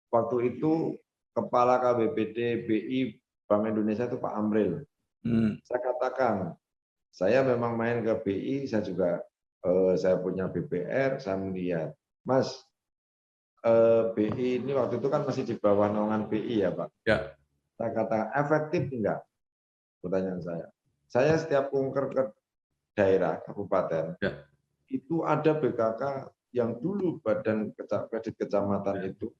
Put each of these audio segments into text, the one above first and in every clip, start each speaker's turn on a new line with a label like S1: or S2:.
S1: waktu itu Kepala KBPD BI Bank Indonesia itu Pak Amril. Saya katakan, saya memang main ke BI, saya juga saya punya BPR, saya melihat, Mas, BI ini waktu itu kan masih di bawah naungan BI ya Pak.
S2: Ya.
S1: Saya katakan efektif enggak? Pertanyaan saya. Saya setiap kunker ke daerah, kabupaten,
S2: ya.
S1: Itu ada BKK yang dulu badan kredit kecamatan itu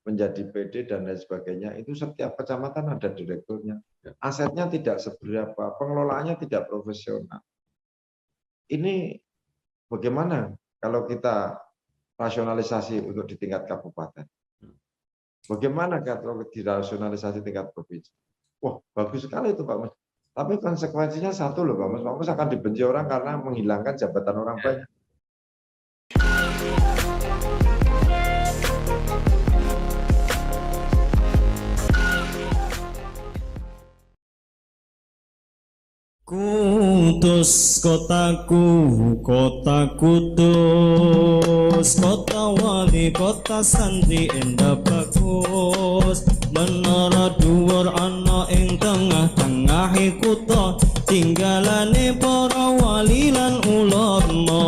S1: menjadi PD dan lain sebagainya, itu setiap kecamatan ada direkturnya. Asetnya tidak seberapa, pengelolaannya tidak profesional. Ini bagaimana kalau kita rasionalisasi untuk di tingkat kabupaten? Bagaimana kalau dirasionalisasi tingkat provinsi? Wah, bagus sekali itu Pak Mas. Tapi konsekuensinya satu loh Pak Mas. Pak Mas akan dibenci orang karena menghilangkan jabatan orang banyak.
S3: Kudus kotaku, kota kudus, kota wali, kota santri endah bagus. Menara dhuwur ana ing tengah-tengahe kutha, tinggalane para wali lan ulama.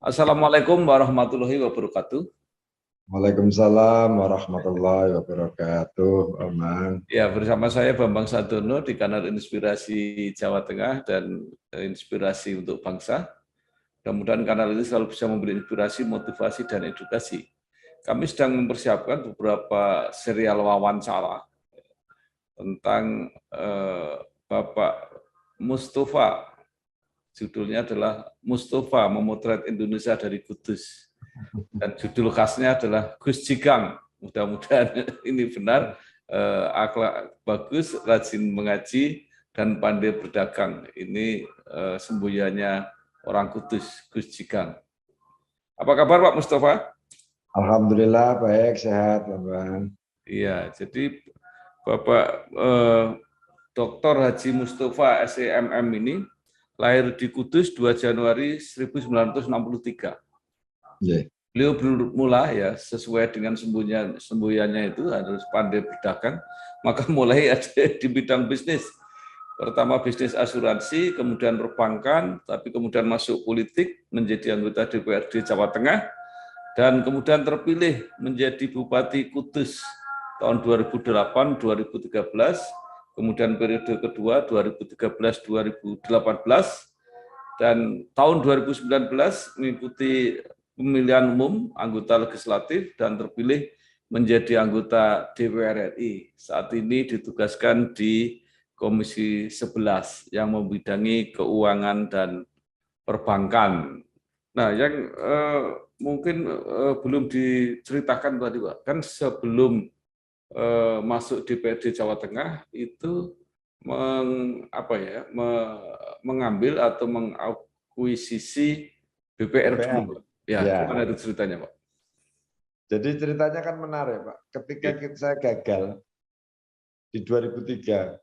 S2: Assalamualaikum warahmatullahi wabarakatuh.
S1: Waalaikumsalam warahmatullahi wabarakatuh, Aman.
S2: Ya, bersama saya Bambang Sadono di kanal Inspirasi Jawa Tengah dan Inspirasi untuk Bangsa. Mudah-mudahan kanal ini selalu bisa memberi inspirasi, motivasi, dan edukasi. Kami sedang mempersiapkan beberapa serial wawancara tentang Bapak Mustafa. Judulnya adalah Mustafa Memotret Indonesia dari Kudus. Dan judul khasnya adalah Gus Jigang. Mudah-mudahan ini benar, akhlak bagus, rajin mengaji, dan pandai berdagang. Ini semboyannya orang Kudus, Gus Jigang. Apa kabar Pak Mustafa?
S1: Alhamdulillah baik, sehat Bang.
S2: Iya, jadi Bapak Dr. Haji Mustafa SEMM ini lahir di Kudus 2 Januari 1963.
S1: Yeah.
S2: Beliau bermula ya sesuai dengan semboyannya itu harus pandai berdagang, maka mulai ada di bidang bisnis. Pertama bisnis asuransi, kemudian perbankan, tapi kemudian masuk politik, menjadi anggota DPRD Jawa Tengah, dan kemudian terpilih menjadi Bupati Kudus tahun 2008-2013, kemudian periode kedua 2013-2018, dan tahun 2019 mengikuti pemilihan umum anggota legislatif dan terpilih menjadi anggota DPR RI. Saat ini ditugaskan di Komisi 11 yang membidangi keuangan dan perbankan. Nah, yang mungkin belum diceritakan tadi Pak, kan sebelum masuk DPRD Jawa Tengah itu mengambil atau mengakuisisi BPR dulu, Pak. Ya, gimana itu ceritanya, Pak?
S1: Jadi ceritanya kan menarik, Pak. Ketika saya gagal di 2003,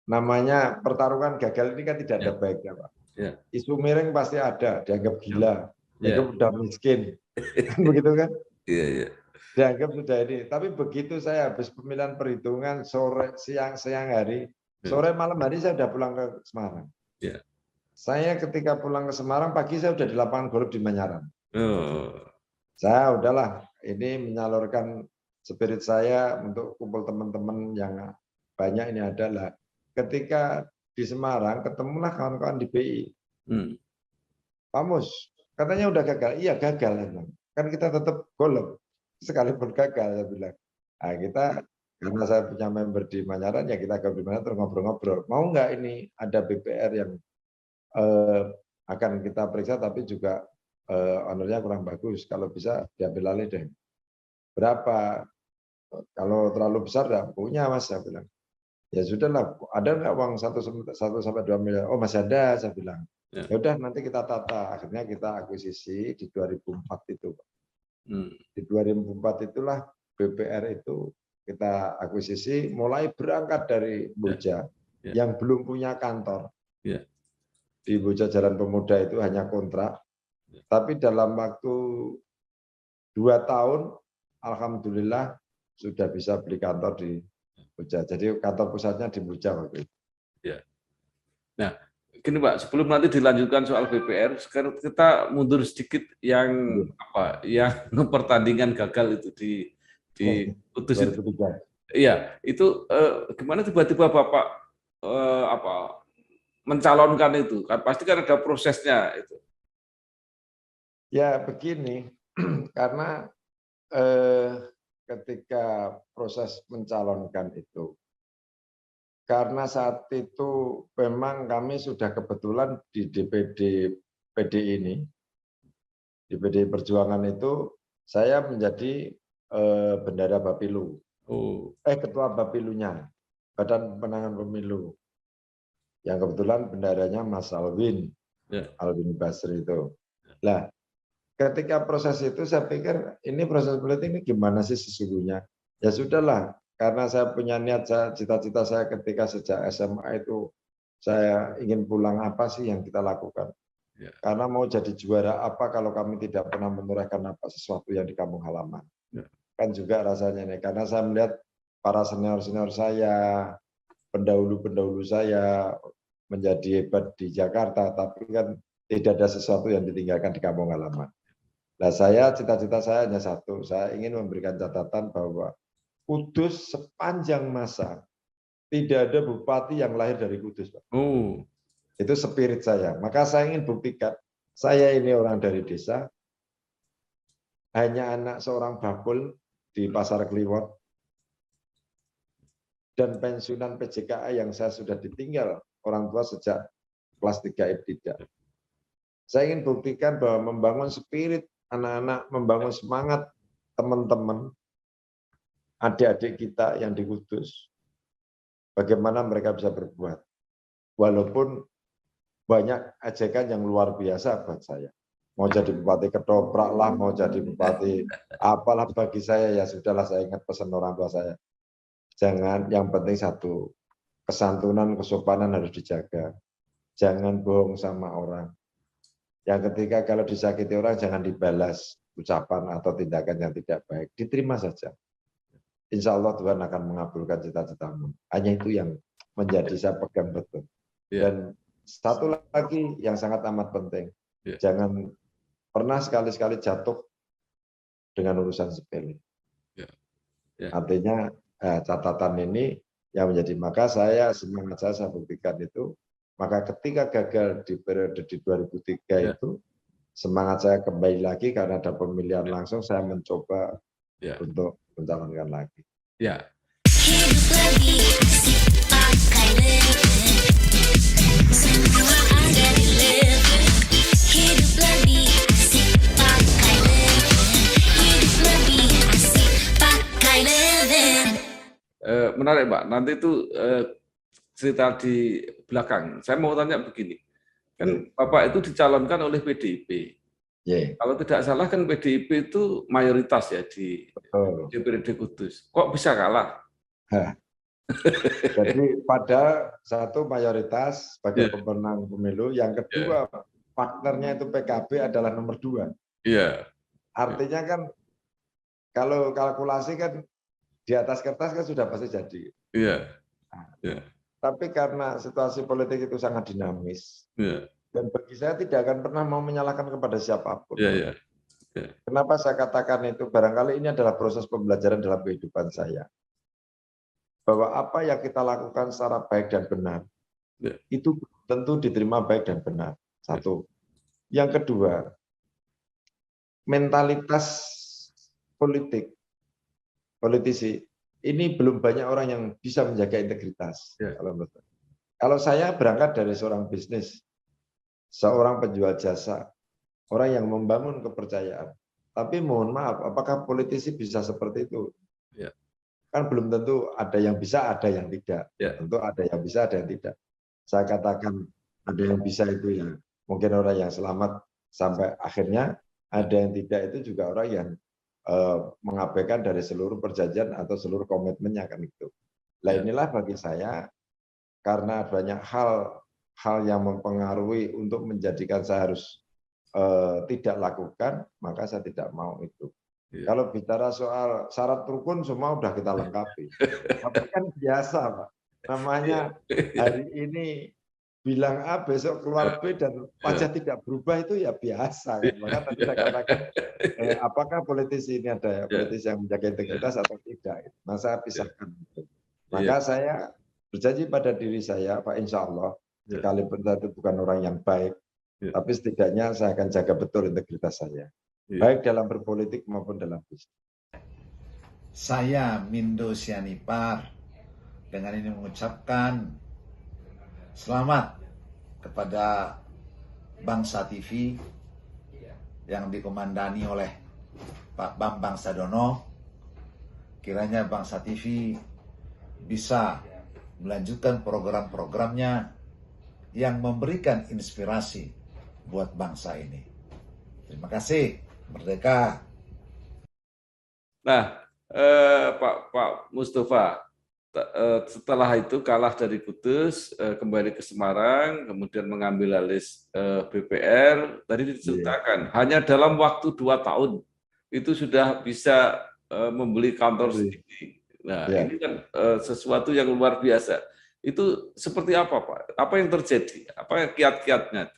S1: namanya pertarungan gagal ini kan tidak ada baiknya, Pak.
S2: Ya.
S1: Isu miring pasti ada, dianggap gila, dianggap udah miskin, begitu kan?
S2: Iya, iya.
S1: Dianggap sudah ini. Tapi begitu saya habis pemilihan perhitungan sore, siang hari, sore malam hari saya sudah pulang ke Semarang.
S2: Ya.
S1: Saya ketika pulang ke Semarang pagi saya sudah di lapangan golf di Manyaran.
S2: Oh.
S1: Saya udahlah ini menyalurkan spirit saya untuk kumpul teman-teman yang banyak ini adalah ketika di Semarang ketemulah kawan-kawan di BI. Pak Mus, katanya udah gagal. Iya gagal emang. Kan kita tetap golf sekalipun gagal saya bilang. Nah, kita karena saya punya member di Manyaran ya kita di Manyaran terus ngobrol-ngobrol. Mau nggak ini ada BPR yang akan kita periksa tapi juga honornya kurang bagus. Kalau bisa diambil alih deh. Berapa? Kalau terlalu besar nggak punya Mas, saya bilang. Ya sudahlah, ada nggak uang 1 sampai 2 miliar? Oh masih ada, saya bilang. Ya udah nanti kita tata. Akhirnya kita akuisisi di 2004 itu. Di 2004 itulah BPR itu kita akuisisi, mulai berangkat dari Boja yang belum punya kantor. Di Boja Jalan Pemuda itu hanya kontrak, tapi dalam waktu 2 tahun, alhamdulillah sudah bisa beli kantor di Boja. Jadi kantor pusatnya di Boja waktu itu.
S2: Nah, gini Pak, sebelum nanti dilanjutkan soal BPR, sekarang kita mundur sedikit yang pertandingan gagal itu di Kudus itu. Iya, itu gimana tiba-tiba Bapak mencalonkan itu? Kan pasti kan ada prosesnya itu.
S1: Ya begini, karena ketika proses mencalonkan itu, karena saat itu memang kami sudah kebetulan di DPD PDI ini, di PDI Perjuangan itu, saya menjadi bendara Bapilu. Ketua Bapilunya, Badan Pemenangan Pemilu. Yang kebetulan bendaranya Mas Alwin, Alwin Basri itu. Nah, ketika proses itu saya pikir ini proses politik ini gimana sih sesungguhnya? Ya sudahlah, karena saya punya niat, cita-cita saya ketika sejak SMA itu saya ingin pulang, apa sih yang kita lakukan? Karena mau jadi juara apa kalau kami tidak pernah menorehkan apa sesuatu yang di kampung halaman? Kan juga rasanya ini, karena saya melihat para senior-senior saya, pendahulu-pendahulu saya menjadi hebat di Jakarta, tapi kan tidak ada sesuatu yang ditinggalkan di kampung halaman. Nah, cita-cita saya hanya satu, saya ingin memberikan catatan bahwa Kudus sepanjang masa tidak ada bupati yang lahir dari Kudus, Pak. Itu spirit saya. Maka saya ingin buktikan, saya ini orang dari desa, hanya anak seorang bakul di Pasar Kliwon, dan pensiunan PJKA yang saya sudah ditinggal orang tua sejak kelas 3 ibtidaiyah. Saya ingin buktikan bahwa membangun spirit anak-anak, membangun semangat teman-teman, adik-adik kita yang di Kudus, bagaimana mereka bisa berbuat. Walaupun banyak ajakan yang luar biasa buat saya. Mau jadi bupati ketoprak lah, mau jadi bupati apalah, bagi saya ya sudahlah, saya ingat pesan orang tua saya. Jangan, yang penting satu, kesantunan, kesopanan harus dijaga. Jangan bohong sama orang. Yang ketiga, kalau disakiti orang jangan dibalas ucapan atau tindakan yang tidak baik. Diterima saja. Insya Allah Tuhan akan mengabulkan cita-citamu. Hanya itu yang menjadi saya pegang betul. Dan satu lagi yang sangat amat penting. Jangan pernah sekali-sekali jatuh dengan urusan sepele. Artinya catatan ini yang menjadi, maka semangat saya buktikan itu. Maka ketika gagal di periode di 2003 itu, semangat saya kembali lagi karena ada pemilihan langsung, saya mencoba untuk mencalonkan lagi.
S2: Menarik, Pak. Nanti itu cerita di belakang. Saya mau tanya begini, kan Bapak itu dicalonkan oleh PDIP. Kalau tidak salah kan PDIP itu mayoritas ya di DPRD Kudus. Kok bisa kalah?
S1: Jadi pada satu mayoritas sebagai pemenang pemilu, yang kedua partnernya itu PKB adalah nomor 2. Artinya kan kalau kalkulasi kan di atas kertas kan sudah pasti jadi. Tapi karena situasi politik itu sangat dinamis, dan bagi saya tidak akan pernah mau menyalahkan kepada siapapun. Kenapa saya katakan itu? Barangkali ini adalah proses pembelajaran dalam kehidupan saya. Bahwa apa yang kita lakukan secara baik dan benar, itu tentu diterima baik dan benar. Satu. Yang kedua, mentalitas politisi, ini belum banyak orang yang bisa menjaga integritas. Kalau saya berangkat dari seorang bisnis, seorang penjual jasa, orang yang membangun kepercayaan. Tapi mohon maaf, apakah politisi bisa seperti itu? Kan belum tentu, ada yang bisa, ada yang tidak. Tentu ada yang bisa, ada yang tidak. Saya katakan ada yang bisa itu ya, mungkin orang yang selamat sampai akhirnya, ada yang tidak itu juga orang yang mengabaikan dari seluruh perjanjian atau seluruh komitmennya kan itu. Nah inilah bagi saya, karena banyak hal yang mempengaruhi untuk menjadikan saya harus tidak lakukan, maka saya tidak mau itu. Kalau bicara soal syarat rukun semua udah kita lengkapi. Tapi kan biasa, Pak. Namanya hari ini bilang A, besok keluar B, dan wajah tidak berubah itu ya biasa. Kan? Maka tadi saya katakan, apakah politisi ini ada politisi yang menjaga integritas atau tidak. Nah, saya pisahkan. Maka saya berjanji pada diri saya, Pak, insya Allah, sekalipun saya itu bukan orang yang baik, tapi setidaknya saya akan jaga betul integritas saya. Baik dalam berpolitik maupun dalam bisnis.
S4: Saya Mindo Sianipar dengan ini mengucapkan selamat kepada Bangsa TV yang dikomandani oleh Pak Bambang Sadono. Kiranya Bangsa TV bisa melanjutkan program-programnya yang memberikan inspirasi buat bangsa ini. Terima kasih. Merdeka.
S2: Nah, Pak Mustafa, setelah itu kalah dari Kudus, kembali ke Semarang, kemudian mengambil alih BPR. Tadi diceritakan, hanya dalam waktu 2 tahun itu sudah bisa membeli kantor sendiri. Nah, ini kan sesuatu yang luar biasa. Itu seperti apa, Pak? Apa yang terjadi? Apa kiat-kiatnya?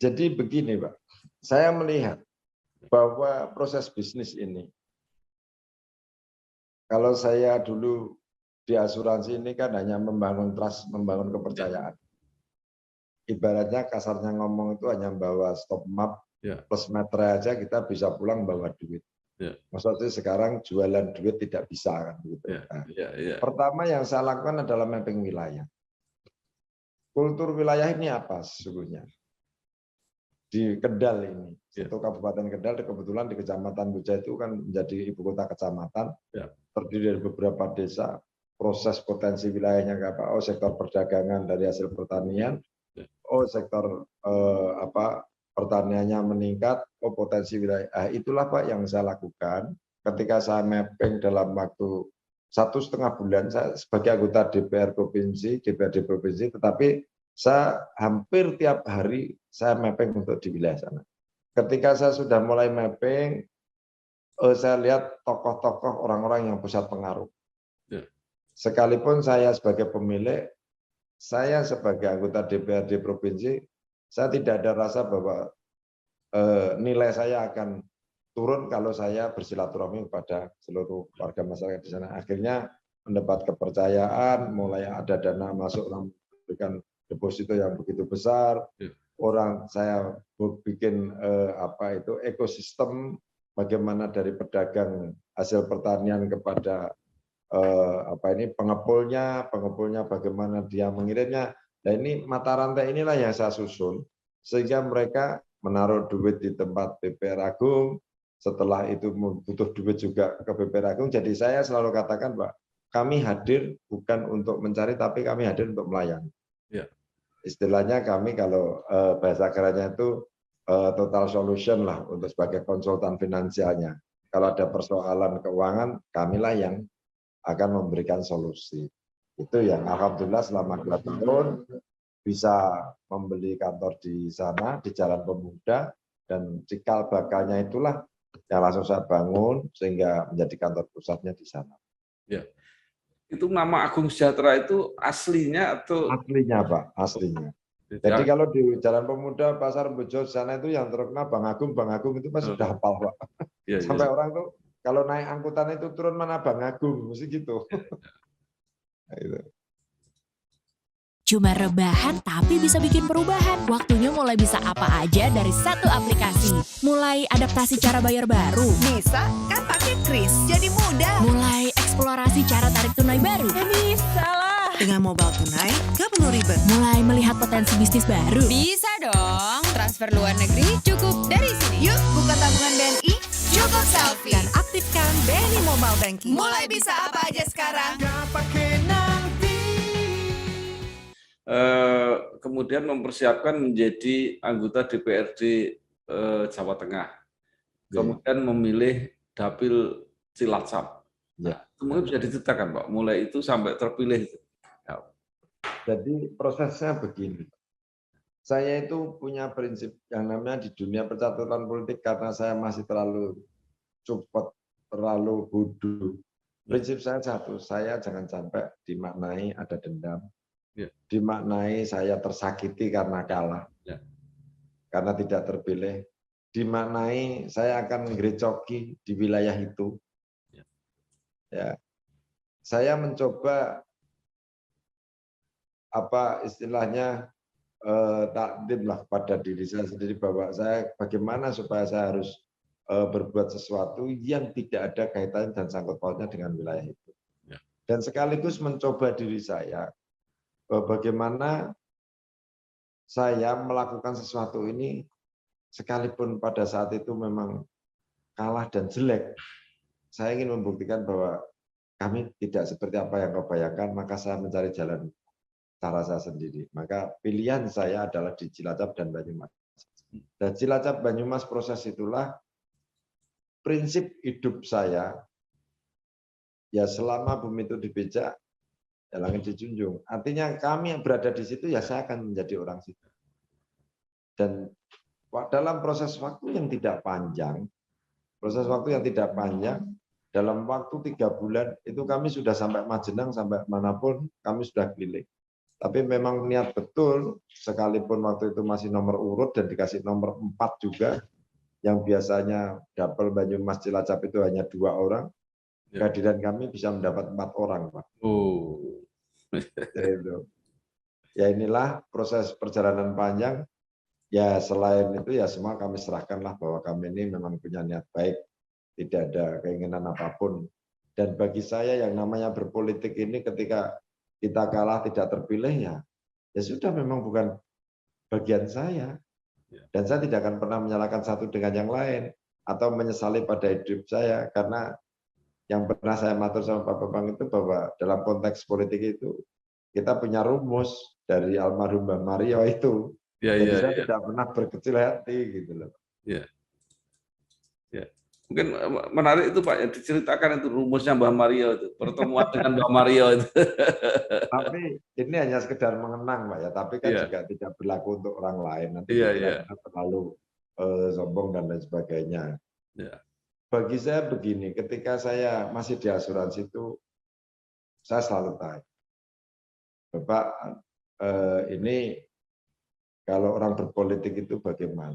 S1: Jadi begini, Pak. Saya melihat bahwa proses bisnis ini, kalau saya dulu di asuransi ini kan hanya membangun trust, membangun kepercayaan. Ibaratnya kasarnya ngomong itu hanya bawa stop map plus meter aja kita bisa pulang bawa duit. Maksudnya sekarang jualan duit tidak bisa kan gitu. Nah, pertama yang saya lakukan adalah mapping wilayah. Kultur wilayah ini apa sesungguhnya? Di Kendal ini, itu Kabupaten Kendal, kebetulan di Kecamatan Buja itu kan menjadi ibu kota kecamatan, terdiri dari beberapa desa. Proses potensi wilayahnya apa? Oh, sektor perdagangan dari hasil pertanian, oh sektor pertaniannya meningkat, oh potensi wilayah. Itulah Pak yang saya lakukan ketika saya mapping dalam waktu 1,5 bulan. Saya sebagai anggota DPRD provinsi, tetapi saya hampir tiap hari saya mapping untuk di wilayah sana. Ketika saya sudah mulai mapping, saya lihat tokoh-tokoh orang-orang yang pusat pengaruh. Sekalipun saya sebagai pemilik, saya sebagai anggota DPRD provinsi, saya tidak ada rasa bahwa nilai saya akan turun kalau saya bersilaturahmi kepada seluruh warga masyarakat di sana. Akhirnya mendapat kepercayaan, mulai ada dana masuk, memberikan deposito yang begitu besar. Orang saya bikin ekosistem bagaimana dari pedagang hasil pertanian kepada pengepulnya bagaimana dia mengirimnya. Nah ini mata rantai inilah yang saya susun sehingga mereka menaruh duit di tempat BPR Agung, setelah itu butuh duit juga ke BPR Agung. Jadi saya selalu katakan, Pak, kami hadir bukan untuk mencari, tapi kami hadir untuk melayani. Istilahnya kami kalau bahasa kerennya itu total solution lah untuk sebagai konsultan finansialnya. Kalau ada persoalan keuangan, kamilah yang akan memberikan solusi. Itu yang alhamdulillah selama 2 tahun bisa membeli kantor di sana, di Jalan Pemuda, dan cikal bakalnya itulah yang langsung saya bangun sehingga menjadi kantor pusatnya di sana.
S2: Itu nama Agung Sejahtera itu aslinya atau?
S1: Aslinya, Pak, aslinya. Jadi kalau di Jalan Pemuda, Pasar Bejo sana itu yang terkenal Bang Agung itu Mas sudah hafal, Pak. Sampai orang tuh kalau naik angkutan itu turun mana Bang Agung, mesti gitu. Nah, itu.
S5: Cuma rebahan tapi bisa bikin perubahan. Waktunya mulai bisa apa aja dari satu aplikasi. Mulai adaptasi cara bayar baru.
S6: Bisa kan pakai Kris, jadi mudah.
S5: Mulai eksplorasi cara tarik tunai baru.
S6: Ya bisa lah. Dengan mobile tunai, gak perlu ribet.
S5: Mulai melihat potensi bisnis baru.
S6: Bisa dong, transfer luar negeri cukup dari sini. Yuk buka tabungan BNI, cukup selfie. Dan aktifkan BNI Mobile Banking. Mulai bisa apa aja sekarang.
S2: Kemudian mempersiapkan menjadi anggota DPRD Jawa Tengah. Kemudian memilih Dapil Cilacap.
S1: Ya.
S2: Semuanya bisa diceritakan Pak, mulai itu sampai terpilih. Ya.
S1: Jadi prosesnya begini. Saya itu punya prinsip yang namanya di dunia percaturan politik karena saya masih terlalu cepat, terlalu bodoh. Prinsip saya satu, saya jangan sampai dimaknai ada dendam, dimaknai saya tersakiti karena kalah, karena tidak terpilih, dimaknai saya akan ngerecoki di wilayah itu. Ya, saya mencoba apa istilahnya takdim lah pada diri saya sendiri bahwa saya bagaimana supaya saya harus berbuat sesuatu yang tidak ada kaitannya dan sangkut pautnya dengan wilayah itu. Dan sekaligus mencoba diri saya bagaimana saya melakukan sesuatu ini sekalipun pada saat itu memang kalah dan jelek. Saya ingin membuktikan bahwa kami tidak seperti apa yang kau bayangkan, maka saya mencari jalan cara saya sendiri. Maka pilihan saya adalah di Cilacap dan Banyumas. Dan Cilacap Banyumas proses itulah prinsip hidup saya. Ya selama bumi itu dipijak, ya langit dijunjung. Artinya kami yang berada di situ ya saya akan menjadi orang situ. Dan dalam proses waktu yang tidak panjang, dalam waktu 3 bulan itu kami sudah sampai Majenang, sampai manapun kami sudah keliling. Tapi memang niat betul, sekalipun waktu itu masih nomor urut dan dikasih nomor 4 juga, yang biasanya dapil Banyumas Cilacap itu hanya 2 orang, kehadiran kami bisa mendapat 4 orang, Pak. Ya inilah proses perjalanan panjang. Ya selain itu ya semua kami serahkanlah bahwa kami ini memang punya niat baik, tidak ada keinginan apapun. Dan bagi saya yang namanya berpolitik ini ketika kita kalah tidak terpilih ya sudah memang bukan bagian saya. Dan saya tidak akan pernah menyalahkan satu dengan yang lain atau menyesali pada hidup saya karena yang pernah saya matur sama Pak Bambang itu bahwa dalam konteks politik itu kita punya rumus dari almarhum Mbah Mario itu. Jadi saya tidak pernah berkecil hati gitu loh.
S2: Mungkin menarik itu Pak, yang diceritakan itu rumusnya Mbah Mario itu, pertemuan dengan Mbah Mario itu.
S1: Tapi ini hanya sekedar mengenang Pak ya, tapi kan juga tidak berlaku untuk orang lain. Nanti kita terlalu sombong dan lain sebagainya. Bagi saya begini, ketika saya masih di asuransi itu, saya selalu tanya, Bapak ini kalau orang berpolitik itu bagaimana?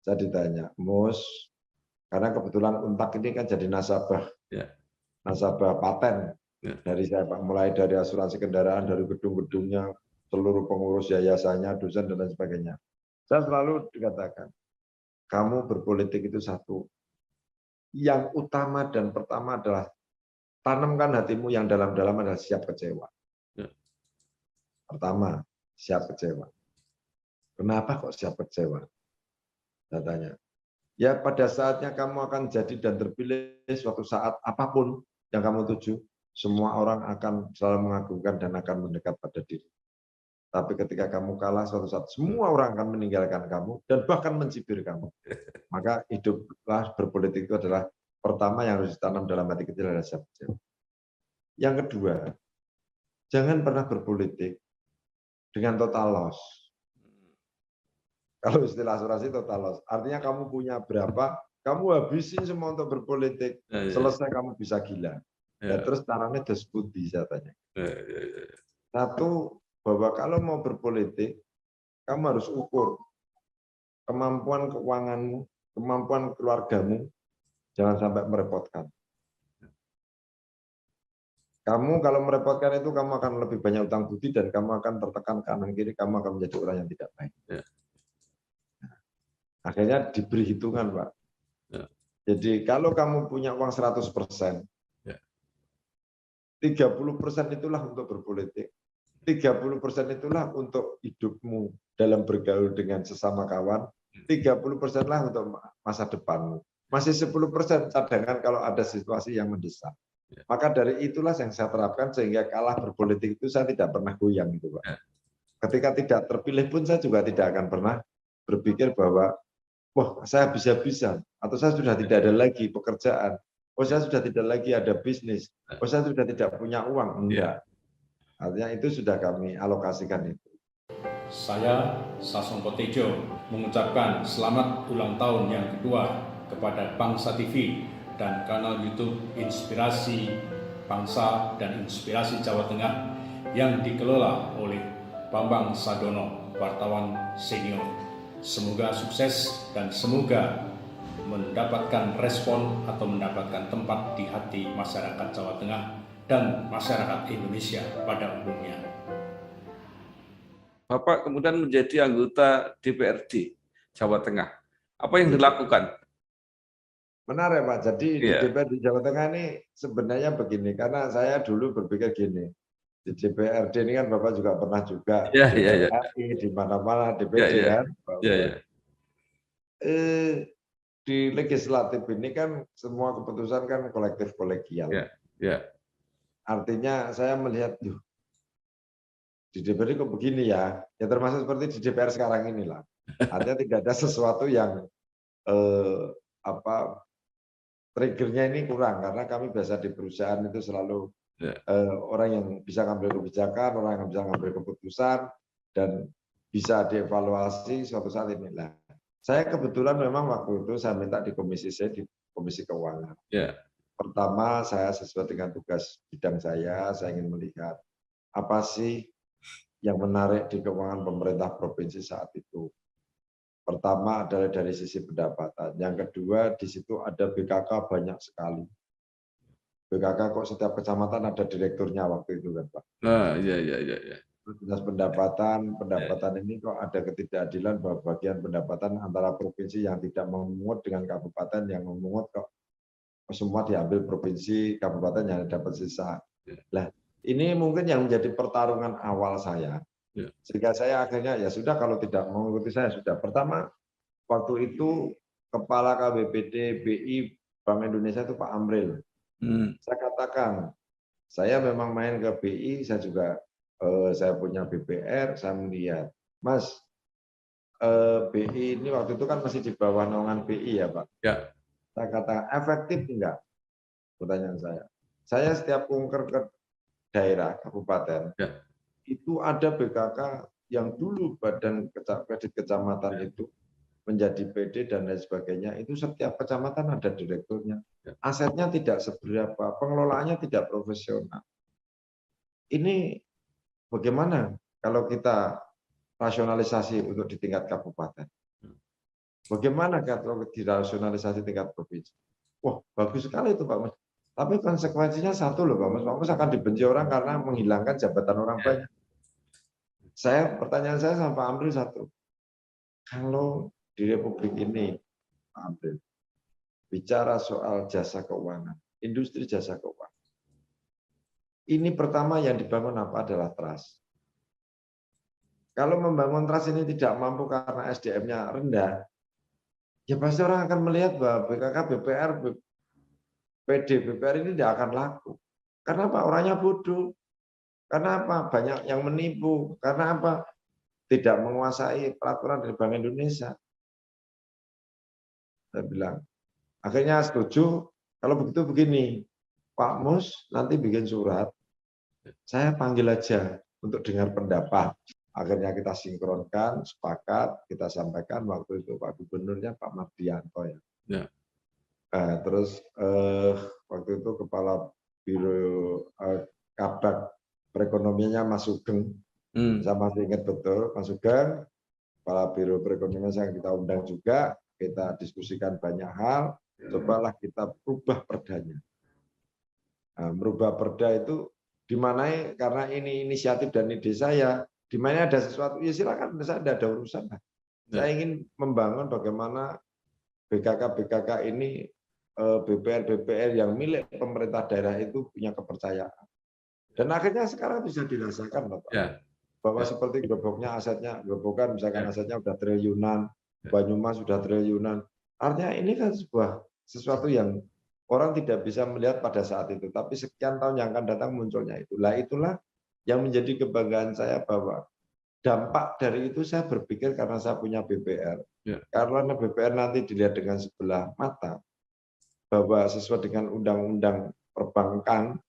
S1: Saya ditanya, Mus, karena kebetulan Untak ini kan jadi nasabah, nasabah paten dari saya Pak, mulai dari asuransi kendaraan, dari gedung-gedungnya, seluruh pengurus yayasannya, dosen dan lain sebagainya. Saya selalu dikatakan, kamu berpolitik itu satu, yang utama dan pertama adalah tanamkan hatimu yang dalam-dalam adalah siap kecewa. Pertama, siap kecewa. Kenapa kok siap kecewa? Saya tanya. Ya pada saatnya kamu akan jadi dan terpilih suatu saat apapun yang kamu tuju, semua orang akan selalu mengagungkan dan akan mendekat pada diri. Tapi ketika kamu kalah suatu saat, semua orang akan meninggalkan kamu dan bahkan mencibir kamu. Maka hiduplah berpolitik itu adalah pertama yang harus ditanam dalam hati kita adalah siap kecewa. Yang kedua, jangan pernah berpolitik dengan total loss. Kalau istilah asuransi total loss, artinya kamu punya berapa, kamu habisin semua untuk berpolitik, selesai kamu bisa gila. Ya, terus caranya diskusi saya tanya. Satu, bahwa kalau mau berpolitik, kamu harus ukur kemampuan keuanganmu, kemampuan keluargamu, jangan sampai merepotkan. Kamu kalau merepotkan itu, kamu akan lebih banyak utang budi dan kamu akan tertekan kanan kiri, kamu akan menjadi orang yang tidak baik. Akhirnya diberi hitungan, Pak. Jadi kalau kamu punya uang 100%, 30% itulah untuk berpolitik. 30% itulah untuk hidupmu dalam bergaul dengan sesama kawan. 30% lah untuk masa depanmu. Masih 10% cadangan kalau ada situasi yang mendesak. Maka dari itulah yang saya terapkan sehingga kalah berpolitik itu saya tidak pernah goyang gitu, Pak. Ketika tidak terpilih pun saya juga tidak akan pernah berpikir bahwa wah saya habis-habisan, atau saya sudah tidak ada lagi pekerjaan, oh saya sudah tidak lagi ada bisnis, oh saya sudah tidak punya uang. Enggak. Artinya itu sudah kami alokasikan itu.
S7: Saya, Sasongko Tejo, mengucapkan selamat ulang tahun yang kedua kepada Bangsa TV dan kanal YouTube Inspirasi Bangsa dan Inspirasi Jawa Tengah yang dikelola oleh Bambang Sadono, wartawan senior. Semoga sukses dan semoga mendapatkan respon atau mendapatkan tempat di hati masyarakat Jawa Tengah dan masyarakat Indonesia pada umumnya.
S2: Bapak kemudian menjadi anggota DPRD Jawa Tengah. Apa yang dilakukan?
S1: Benar ya Pak, jadi di
S2: Iya.
S1: DPRD Jawa Tengah ini sebenarnya begini, karena saya dulu berpikir gini, di DPRD ini kan Bapak juga pernah juga,
S2: Iya, iya, iya.
S1: di mana-mana DPD
S2: Iya, iya.
S1: kan.
S2: Iya, iya.
S1: Di legislatif ini kan semua keputusan kan kolektif kolegial.
S2: Iya, iya.
S1: Artinya saya melihat, di DPRD kok begini ya, ya termasuk seperti di DPR sekarang inilah. Artinya tidak ada sesuatu yang triggernya ini kurang, karena kami biasa di perusahaan itu selalu orang yang bisa ngambil kebijakan, orang yang bisa ngambil keputusan, dan bisa dievaluasi suatu saat ini. Nah, saya kebetulan memang waktu itu saya minta di Komisi C, di Komisi Keuangan.
S2: Yeah.
S1: Pertama, saya sesuai dengan tugas bidang saya ingin melihat apa sih yang menarik di keuangan pemerintah provinsi saat itu. Pertama adalah dari sisi pendapatan. Yang kedua, di situ ada BKK banyak sekali. BKK kok setiap kecamatan ada direkturnya waktu itu kan Pak.
S2: Nah, iya.
S1: Dinas pendapatan ini kok ada ketidakadilan bahwa bagian pendapatan antara provinsi yang tidak memungut dengan kabupaten yang memungut kok semua diambil provinsi, kabupaten yang dapat sisa. Lah, ini mungkin yang menjadi pertarungan awal saya. Sehingga saya akhirnya ya sudah kalau tidak mengikuti saya sudah. Pertama, waktu itu Kepala KBPD BI Bank Indonesia itu Pak Amril. Saya katakan, saya memang main ke BI, saya juga saya punya BPR, saya melihat, Mas, BI ini waktu itu kan masih di bawah naungan BI ya Pak.
S2: Ya.
S1: Saya katakan efektif enggak? Pertanyaan saya. Saya setiap kunker ke daerah kabupaten, itu ada BKK yang dulu badan kredit kecamatan itu menjadi PD dan lain sebagainya, itu setiap kecamatan ada direkturnya. Asetnya tidak seberapa, pengelolaannya tidak profesional. Ini bagaimana kalau kita rasionalisasi untuk di tingkat kabupaten? Bagaimana kalau dirasionalisasi tingkat provinsi? Wah, bagus sekali itu Pak Mas. Tapi konsekuensinya satu loh Pak Mas. Pak Mas akan dibenci orang karena menghilangkan jabatan orang banyak. Pertanyaan saya sama Pak Amril satu. Kalau di Republik ini, Pak Amril, bicara soal jasa keuangan, industri jasa keuangan. Ini pertama yang dibangun apa adalah trust. Kalau membangun trust ini tidak mampu karena SDM-nya rendah, ya pasti orang akan melihat bahwa BKK, BPR, PD, BPR ini tidak akan laku. Karena apa? Orangnya bodoh. Karena apa? Banyak yang menipu. Karena apa? Tidak menguasai peraturan dari Bank Indonesia. Saya bilang, akhirnya setuju. Kalau begitu begini, Pak Mus nanti bikin surat, saya panggil aja untuk dengar pendapat. Akhirnya kita sinkronkan, sepakat, kita sampaikan waktu itu Pak Gubernurnya Pak Mardianto ya. Terus waktu itu Kepala Biro Kabak Perekonomiannya Mas Sugeng, saya masih ingat betul Mas Sugeng, Kepala Biro Perekonomian yang kita undang juga, kita diskusikan banyak hal, cobalah kita rubah perdanya. Nah, merubah perda itu dimanai karena ini inisiatif dan ide saya, di mana ada sesuatu, ya silakan, saya tidak ada urusan. Saya ingin membangun bagaimana BKK ini, BPR yang milik pemerintah daerah itu punya kepercayaan. Dan akhirnya sekarang bisa dirasakan, Bapak. Bahwa seperti Geroboknya asetnya, Gerobokan misalkan asetnya sudah triliunan, Banyumas sudah triliunan. Artinya ini kan sesuatu yang orang tidak bisa melihat pada saat itu, tapi sekian tahun yang akan datang munculnya itu. Itulah yang menjadi kebanggaan saya bahwa dampak dari itu saya berpikir karena saya punya BPR.
S2: Ya.
S1: Karena BPR nanti dilihat dengan sebelah mata, bahwa sesuai dengan undang-undang perbankan,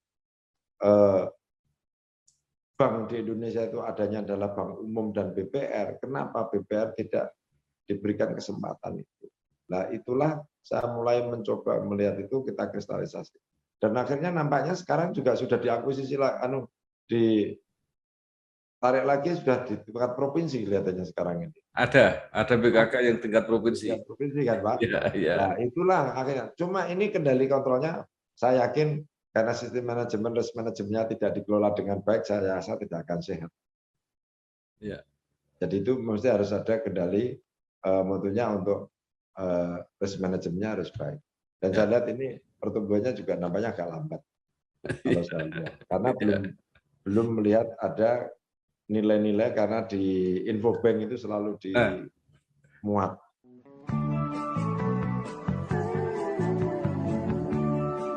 S1: bank di Indonesia itu adanya adalah bank umum dan BPR. Kenapa BPR tidak diberikan kesempatan itu? Nah, itulah saya mulai mencoba melihat itu, kita kristalisasi. Dan akhirnya nampaknya sekarang juga sudah diakuisisi, ditarik lagi sudah di tingkat provinsi kelihatannya sekarang ini.
S2: Ada BKK yang tingkat provinsi.
S1: Tingkat provinsi kan, Pak?
S2: Ya.
S1: Nah, itulah akhirnya. Cuma ini kendali kontrolnya, saya yakin karena sistem manajemen risk manajemennya tidak dikelola dengan baik, saya rasa tidak akan sehat.
S2: Ya.
S1: Jadi itu mesti harus ada kendali, mutunya untuk risk manajemennya harus baik. Dan saya lihat ini pertumbuhannya juga nampaknya agak lambat kalau saya lihat, karena belum melihat ada nilai-nilai, karena di Infobank itu selalu dimuat.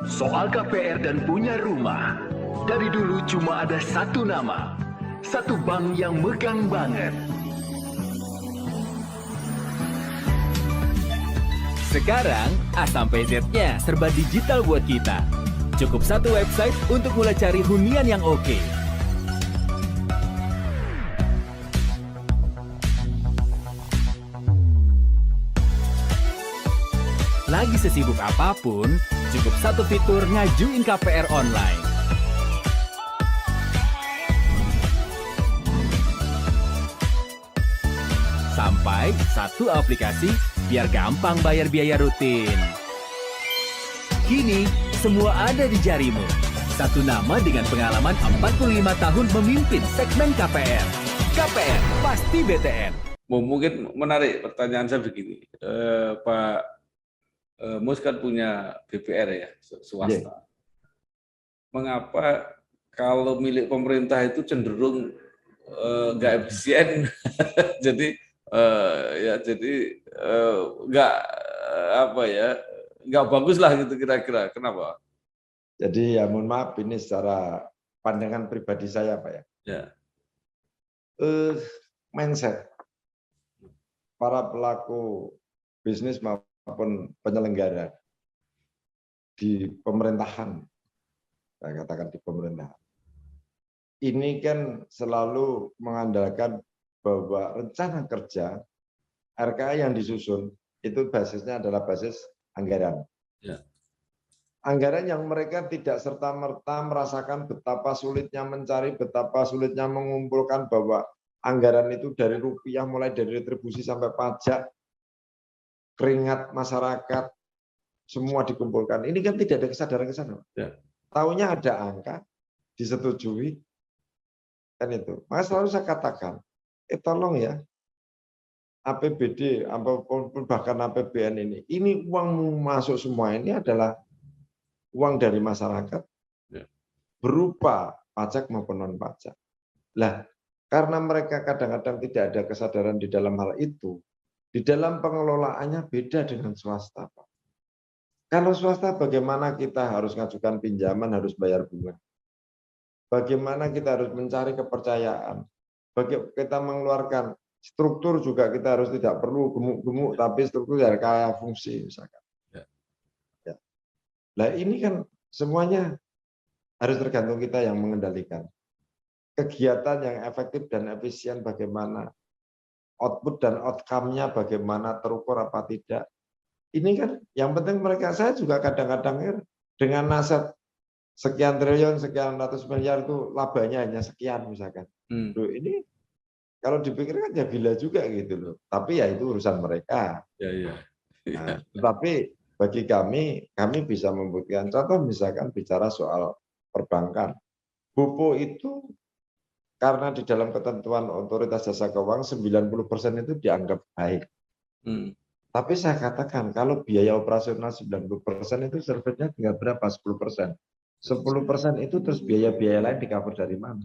S8: Soal KPR dan punya rumah, dari dulu cuma ada satu nama, satu bank yang megang banget. Sekarang A sampai Z-nya serba digital buat kita. Cukup satu website untuk mulai cari hunian yang oke. Lagi sesibuk apapun, cukup satu fitur ngajuin KPR online. Sampai satu aplikasi biar gampang bayar biaya rutin. Kini, semua ada di jarimu. Satu nama dengan pengalaman 45 tahun memimpin segmen KPR. KPR pasti BTN.
S2: Mungkin menarik pertanyaan saya begini, Pak Mus kan punya BPR ya, swasta. Mengapa kalau milik pemerintah itu cenderung nggak efisien, jadi nggak bagus lah gitu kira-kira. Kenapa?
S1: Jadi ya mohon maaf, ini secara pandangan pribadi saya, Pak ya.
S2: Ya.
S1: Mindset para pelaku bisnis maupun penyelenggara di pemerintahan, saya katakan di pemerintahan, ini kan selalu mengandalkan bahwa rencana kerja RKA yang disusun itu basisnya adalah basis anggaran.
S2: Ya.
S1: Anggaran yang mereka tidak serta-merta merasakan betapa sulitnya mencari, betapa sulitnya mengumpulkan, bahwa anggaran itu dari rupiah, mulai dari retribusi sampai pajak, keringat masyarakat, semua dikumpulkan. Ini kan tidak ada kesadaran ke sana.
S2: Ya.
S1: Taunya ada angka, disetujui, kan itu. Maka selalu saya katakan, tolong ya, APBD, bahkan APBN ini uang masuk semua ini adalah uang dari masyarakat, berupa pajak maupun non pajak. Lah, karena mereka kadang-kadang tidak ada kesadaran di dalam hal itu, di dalam pengelolaannya beda dengan swasta, Pak. Kalau swasta, bagaimana kita harus ngajukan pinjaman, harus bayar bunga. Bagaimana kita harus mencari kepercayaan. Bagaimana kita mengeluarkan struktur juga, kita harus tidak perlu gemuk-gemuk, tapi struktur dari kaya fungsi misalkan. Ya. Nah ini kan semuanya harus tergantung kita yang mengendalikan. Kegiatan yang efektif dan efisien bagaimana, output dan outcome-nya bagaimana, terukur apa tidak. Ini kan yang penting mereka, saya juga kadang-kadang dengan nasab sekian triliun, sekian ratus miliar itu labanya hanya sekian misalkan. Loh, ini kalau dipikirkan ya gila juga gitu loh. Tapi ya itu urusan mereka.
S2: Ya.
S1: Nah, tetapi bagi kami bisa membuktikan. Contoh misalkan bicara soal perbankan. BOPO itu karena di dalam ketentuan Otoritas Jasa Keuangan 90% itu dianggap baik. Tapi saya katakan kalau biaya operasional 90% itu servicenya tinggal berapa? 10%. 10% itu terus biaya-biaya lain di-cover dari mana?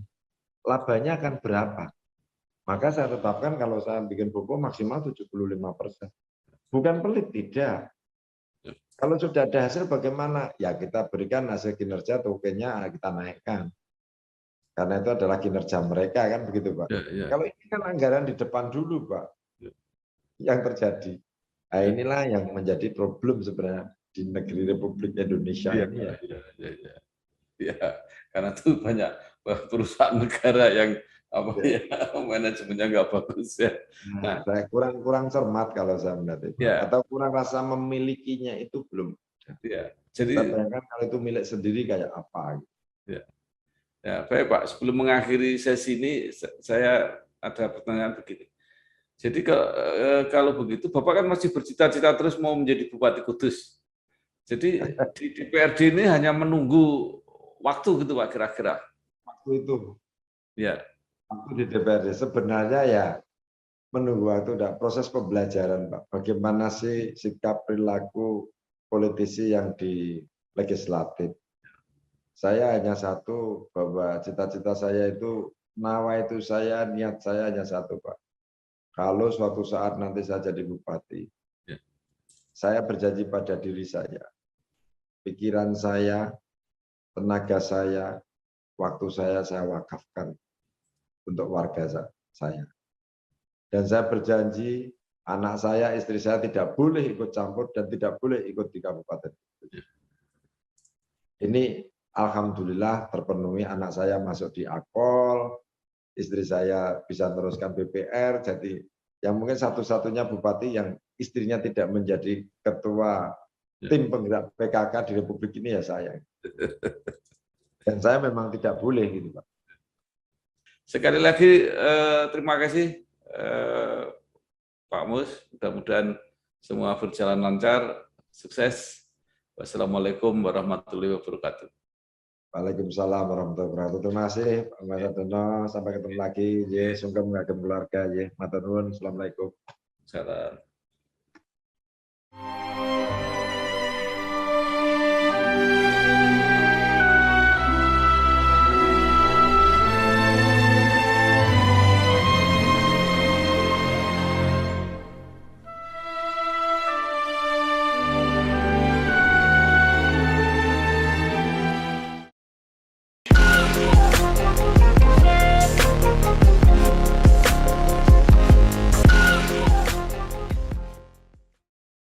S1: Labanya akan berapa? Maka saya tetapkan kalau saya bikin BOPO maksimal 75%. Bukan pelit, tidak. Kalau sudah ada hasil bagaimana? Ya kita berikan hasil kinerja, tokennya kita naikkan. Karena itu adalah kinerja mereka kan begitu, Pak.
S2: Ya.
S1: Kalau ini kan anggaran di depan dulu, Pak. yang terjadi. Nah, inilah yang menjadi problem sebenarnya di negeri Republik Indonesia
S2: Iya,
S1: ini ya.
S2: Ya, karena tuh banyak perusahaan negara yang apa
S1: Ya.
S2: ya manajemennya nggak bagus ya.
S1: Nah, saya kurang cermat kalau saya melihat itu.
S2: Ya.
S1: Atau kurang rasa memilikinya itu belum.
S2: Ya,
S1: Saya
S2: jadi
S1: bayangkan kalau itu milik sendiri kayak apa.
S2: ya, ya, baik Pak. Sebelum mengakhiri sesi ini, saya ada pertanyaan begini. Jadi kalau begitu, Bapak kan masih bercita-cita terus mau menjadi Bupati Kudus. Jadi di DPRD ini hanya menunggu waktu gitu Pak kira-kira.
S1: Waktu itu,
S2: Ya,
S1: waktu di DPRD sebenarnya ya menunggu waktu, proses pembelajaran Pak. Bagaimana sih sikap perilaku politisi yang di legislatif. Saya hanya satu, bahwa cita-cita saya itu, nawaitu saya, niat saya hanya satu Pak. Kalau suatu saat nanti saya jadi bupati,
S2: ya,
S1: saya berjanji pada diri saya, pikiran saya, tenaga saya, waktu saya wakafkan untuk warga saya. Dan saya berjanji, anak saya, istri saya tidak boleh ikut campur dan tidak boleh ikut di kabupaten. Ini alhamdulillah terpenuhi, anak saya masuk di Akpol, istri saya bisa teruskan BPR, jadi yang mungkin satu-satunya bupati yang istrinya tidak menjadi ketua tim penggerak PKK di Republik ini ya saya. Dan saya memang tidak boleh gitu Pak.
S2: sekali lagi terima kasih Pak Mus. Mudah-mudahan semua berjalan lancar, sukses. Wassalamualaikum warahmatullahi wabarakatuh.
S1: Waalaikumsalam warahmatullahi wabarakatuh. Terima kasih Pak Mas Adono. Sampai ketemu lagi. Ya, sungkem ngagem keluarga. Ya, matur nuwun. Assalamualaikum.
S2: Salam.